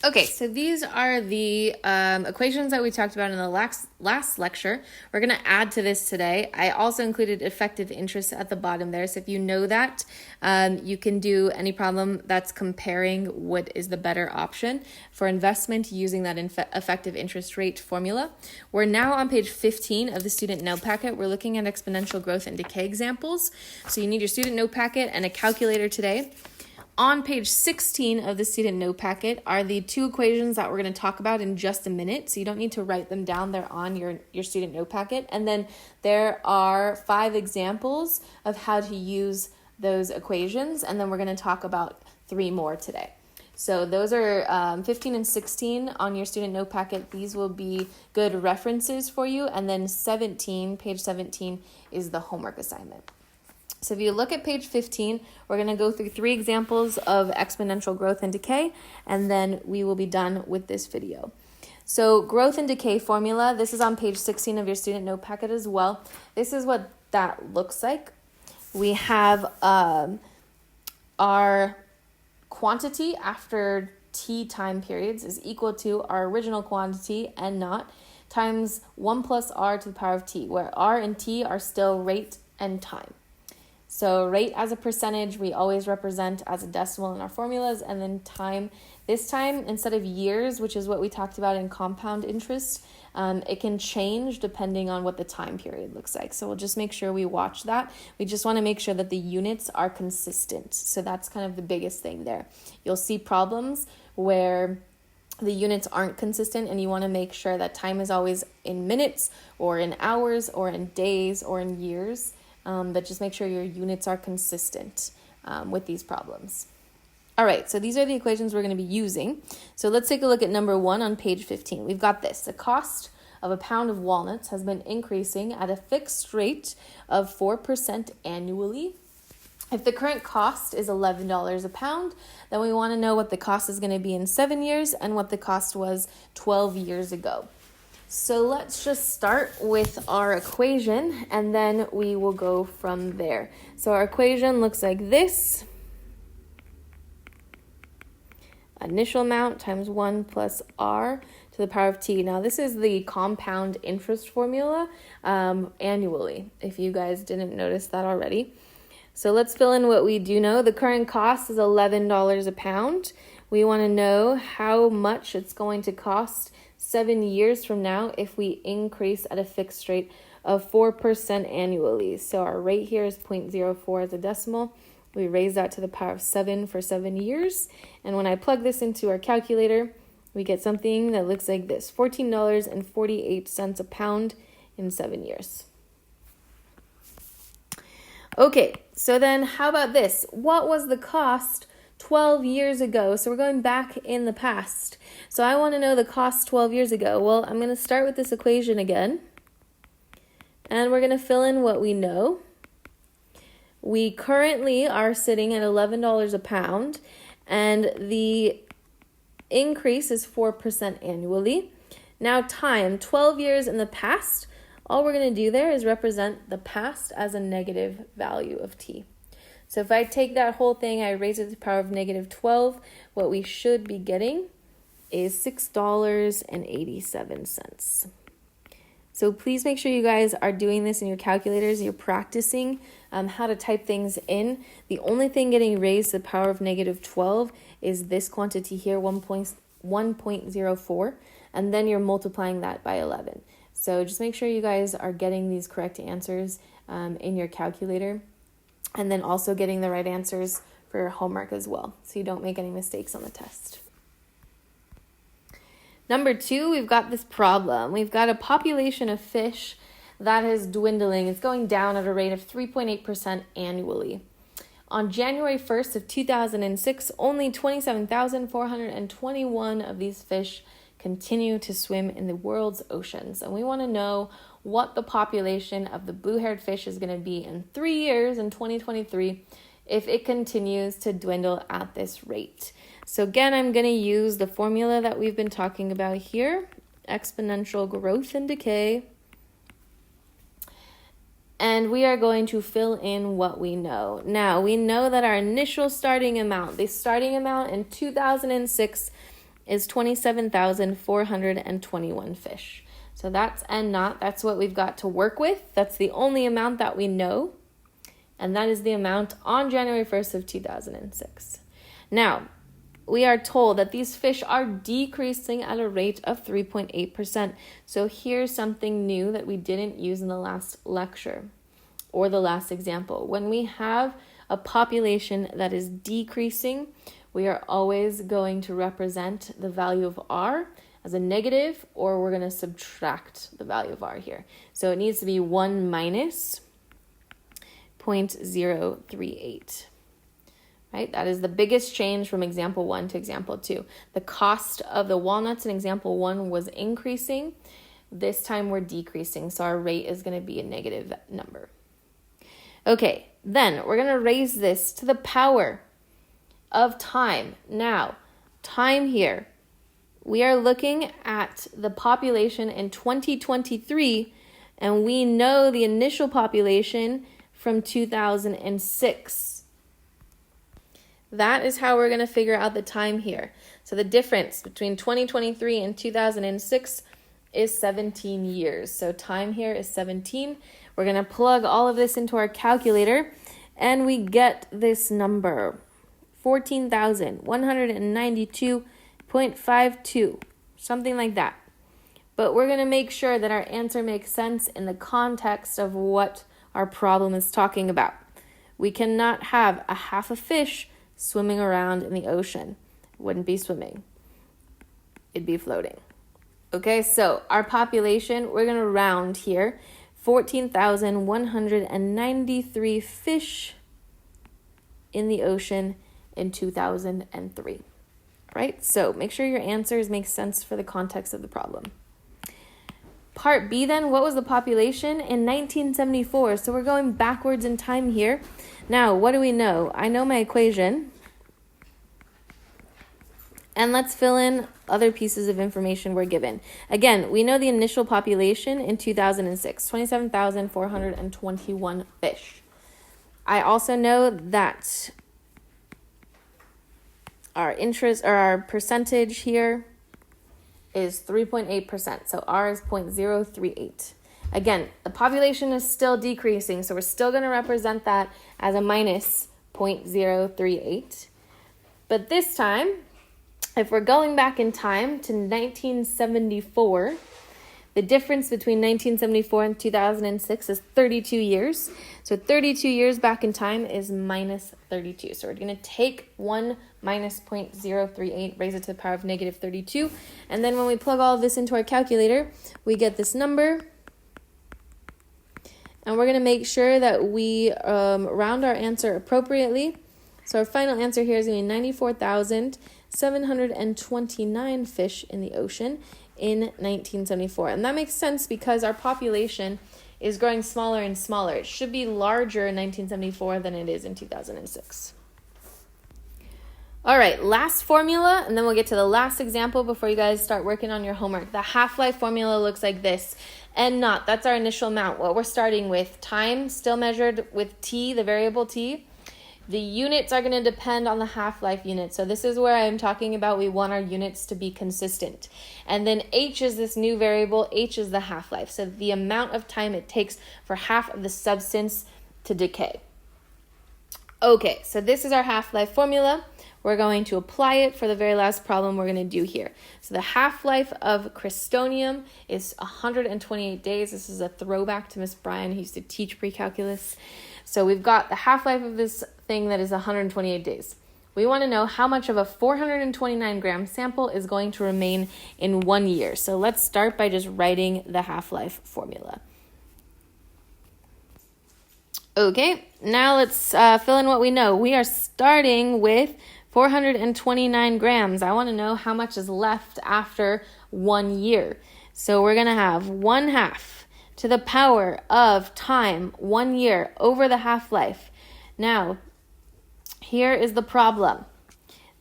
Okay, so these are the equations that we talked about in the last lecture. We're going to add to this today. I also included effective interest at the bottom there. So if you know that, you can do any problem that's comparing what is the better option for investment using that effective interest rate formula. We're now on page 15 of the student note packet. We're looking at exponential growth and decay examples. So you need your student note packet and a calculator today. On page 16 of the student note packet are the two equations that we're going to talk about in just a minute. So you don't need to write them down. They're on your student note packet. And then there are 5 examples of how to use those equations. And then we're going to talk about 3 more today. So those are 15 and 16 on your student note packet. These will be good references for you. And then page 17 is the homework assignment. So if you look at page 15, we're going to go through 3 examples of exponential growth and decay, and then we will be done with this video. So growth and decay formula, this is on page 16 of your student note packet as well. This is what that looks like. We have our quantity after t time periods is equal to our original quantity, n naught, times 1 plus r to the power of t, where r and t are still rate and time. So rate as a percentage, we always represent as a decimal in our formulas, and then time. This time, instead of years, which is what we talked about in compound interest, it can change depending on what the time period looks like. So we'll just make sure we watch that. We just want to make sure that the units are consistent. So that's kind of the biggest thing there. You'll see problems where the units aren't consistent, and you want to make sure that time is always in minutes or in hours or in days or in years. But just make sure your units are consistent with these problems. All right, so these are the equations we're going to be using. So let's take a look at number 1 on page 15. We've got this. The cost of a pound of walnuts has been increasing at a fixed rate of 4% annually. If the current cost is $11 a pound, then we want to know what the cost is going to be in 7 years and what the cost was 12 years ago. So let's just start with our equation, and then we will go from there. So our equation looks like this. Initial amount times 1 plus r to the power of t. Now this is the compound interest formula annually, if you guys didn't notice that already. So let's fill in what we do know. The current cost is $11 a pound. We want to know how much it's going to cost 7 years from now if we increase at a fixed rate of 4% annually. So our rate here is 0.04 as a decimal. We raise that to the power of 7 for 7 years. And when I plug this into our calculator, we get something that looks like this: $14.48 a pound in 7 years. Okay, so then how about this? What was the cost 12 years ago? So we're going back in the past. So I want to know the cost 12 years ago. Well, I'm going to start with this equation again. And we're going to fill in what we know. We currently are sitting at $11 a pound. And the increase is 4% annually. Now time, 12 years in the past. All we're going to do there is represent the past as a negative value of t. So if I take that whole thing, I raise it to the power of negative 12, what we should be getting is $6.87. So please make sure you guys are doing this in your calculators. You're practicing how to type things in. The only thing getting raised to the power of negative 12 is this quantity here, 1.04, and then you're multiplying that by 11. So just make sure you guys are getting these correct answers in your calculator, and then also getting the right answers for your homework as well, so you don't make any mistakes on the test. Number 2, we've got this problem. We've got a population of fish that is dwindling. It's going down at a rate of 3.8% annually. On January 1st of 2006, only 27,421 of these fish continue to swim in the world's oceans. And we want to know what the population of the blue-haired fish is going to be in 3 years, in 2023, if it continues to dwindle at this rate. So again, I'm going to use the formula that we've been talking about here, exponential growth and decay. And we are going to fill in what we know. Now, we know that our initial starting amount, the starting amount in 2006 is 27,421 fish. So that's N naught. That's what we've got to work with. That's the only amount that we know. And that is the amount on January 1st of 2006. Now, we are told that these fish are decreasing at a rate of 3.8%. So here's something new that we didn't use in the last lecture or the last example. When we have a population that is decreasing, we are always going to represent the value of R as a negative, or we're going to subtract the value of R here. So it needs to be 1 minus 0.038. Right? That is the biggest change from example 1 to example 2. The cost of the walnuts in example 1 was increasing. This time we're decreasing, so our rate is going to be a negative number. Okay, then we're going to raise this to the power of time. Now, time here, we are looking at the population in 2023, and we know the initial population from 2006. That is how we're going to figure out the time here. So the difference between 2023 and 2006 is 17 years. So time here is 17. We're going to plug all of this into our calculator, and we get this number, 14,192.52, something like that. But we're going to make sure that our answer makes sense in the context of what our problem is talking about. We cannot have a half a fish swimming around in the ocean. It wouldn't be swimming. It'd be floating. Okay, so our population, we're going to round here. 14,193 fish in the ocean in 2003. Right? So make sure your answers make sense for the context of the problem. Part B then, what was the population in 1974? So we're going backwards in time here. Now, what do we know? I know my equation. And let's fill in other pieces of information we're given. Again, we know the initial population in 2006, 27,421 fish. I also know that our interest or our percentage here is 3.8%. So R is 0.038. Again, the population is still decreasing, so we're still going to represent that as a minus 0.038. But this time, if we're going back in time to 1974, the difference between 1974 and 2006 is 32 years. So 32 years back in time is minus 32. So we're going to take 1 minus 0.038, raise it to the power of negative 32. And then when we plug all of this into our calculator, we get this number. And we're going to make sure that we round our answer appropriately. So our final answer here is going to be 94,729 fish in the ocean in 1974. And that makes sense because our population is growing smaller and smaller. It should be larger in 1974 than it is in 2006. All right, last formula, and then we'll get to the last example before you guys start working on your homework. The half-life formula looks like this. N naught, that's our initial amount. What we're starting with, time still measured with t, the variable t. The units are going to depend on the half-life unit. So this is where I'm talking about we want our units to be consistent. And then h is this new variable. H is the half-life. So the amount of time it takes for half of the substance to decay. Okay, so this is our half-life formula. We're going to apply it for the very last problem we're going to do here. So the half-life of crystonium is 128 days. This is a throwback to Miss Bryan, who used to teach pre-calculus. So we've got the half-life of this thing that is 128 days. We want to know how much of a 429 gram sample is going to remain in 1 year. So let's start by just writing the half-life formula. Okay, now let's fill in what we know. We are starting with 429 grams. I want to know how much is left after 1 year. So we're going to have 1/2 to the power of time, 1 year, over the half-life. Now, here is the problem.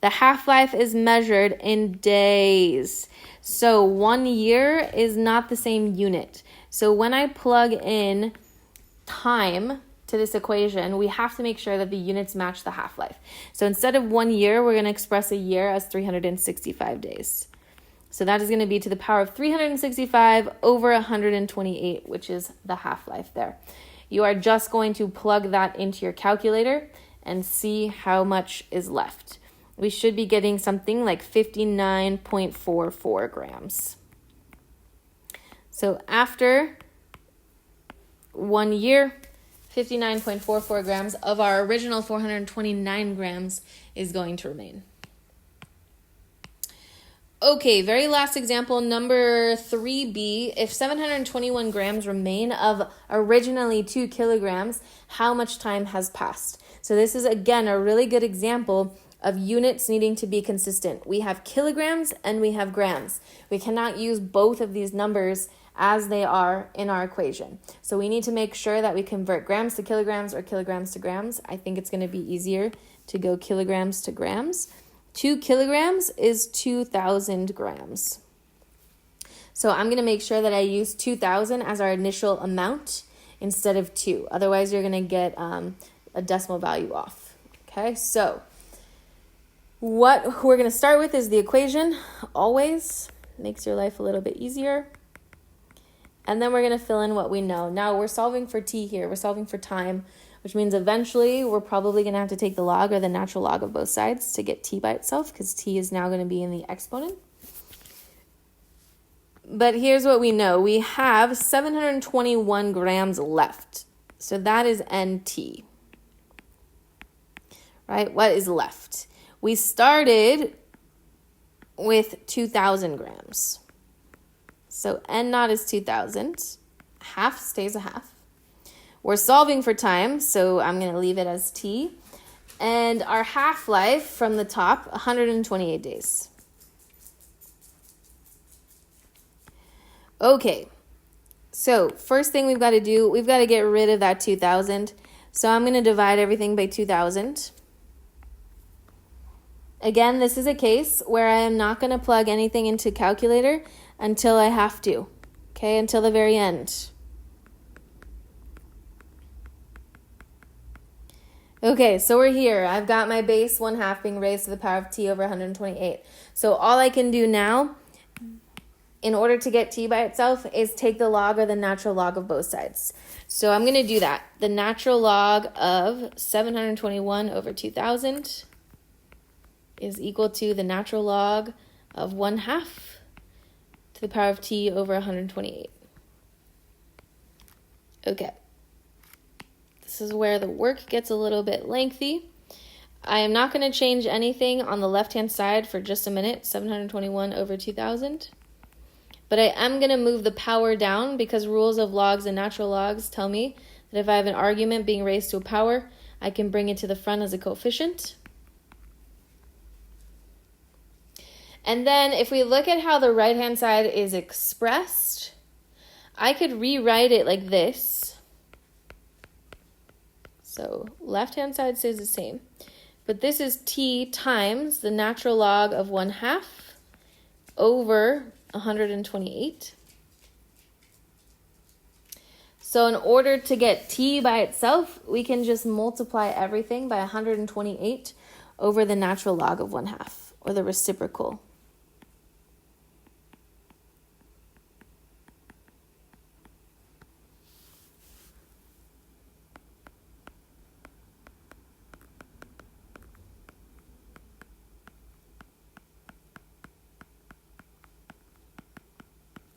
The half-life is measured in days. So 1 year is not the same unit. So when I plug in time to this equation, we have to make sure that the units match the half-life. So instead of 1 year, we're going to express a year as 365 days. So that is going to be to the power of 365 over 128, which is the half-life there. You are just going to plug that into your calculator and see how much is left. We should be getting something like 59.44 grams. So after 1 year, 59.44 grams of our original 429 grams is going to remain. Okay, very last example, number 3B. If 721 grams remain of originally 2 kilograms, how much time has passed? So this is, again, a really good example of units needing to be consistent. We have kilograms and we have grams. We cannot use both of these numbers as they are in our equation. So we need to make sure that we convert grams to kilograms or kilograms to grams. I think it's going to be easier to go kilograms to grams. 2 kilograms is 2,000 grams. So I'm going to make sure that I use 2,000 as our initial amount instead of 2. Otherwise, you're going to get a decimal value off. Okay, so what we're going to start with is the equation. Always makes your life a little bit easier. And then we're going to fill in what we know. Now we're solving for t here. We're solving for time, which means eventually we're probably going to have to take the log or the natural log of both sides to get t by itself, because t is now going to be in the exponent. But here's what we know. We have 721 grams left. So that is nt. Right? What is left? We started with 2,000 grams. So n naught is 2,000. Half stays a half. We're solving for time, so I'm going to leave it as t. And our half-life from the top, 128 days. Okay, so first thing we've got to do, we've got to get rid of that 2,000. So I'm going to divide everything by 2,000. Again, this is a case where I am not going to plug anything into calculator until I have to, okay, until the very end. Okay, so we're here. I've got my base 1/2 being raised to the power of t over 128. So all I can do now, in order to get t by itself, is take the log or the natural log of both sides. So I'm going to do that. The natural log of 721 over 2,000 is equal to the natural log of 1/2 to the power of t over 128. Okay. This is where the work gets a little bit lengthy. I am not going to change anything on the left-hand side for just a minute, 721 over 2,000. But I am going to move the power down because rules of logs and natural logs tell me that if I have an argument being raised to a power, I can bring it to the front as a coefficient. And then if we look at how the right-hand side is expressed, I could rewrite it like this. So left-hand side stays the same. But this is t times the natural log of 1/2 over 128. So in order to get t by itself, we can just multiply everything by 128 over the natural log of 1/2, or the reciprocal.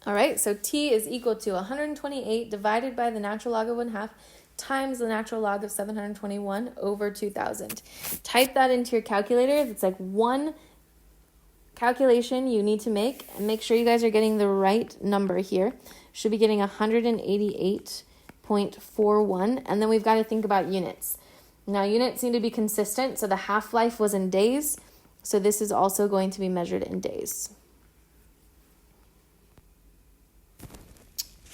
All right, so t is equal to 128 divided by the natural log of 1/2 times the natural log of 721 over 2,000. Type that into your calculator. It's like one calculation you need to make, and make sure you guys are getting the right number here. Should be getting 188.41, and then we've got to think about units. Now, units need to be consistent, so the half-life was in days, so this is also going to be measured in days.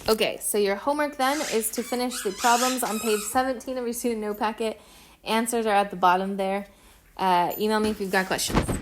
Okay, so your homework then is to finish the problems on page 17 of your student note packet. Answers are at the bottom there. Email me if you've got questions.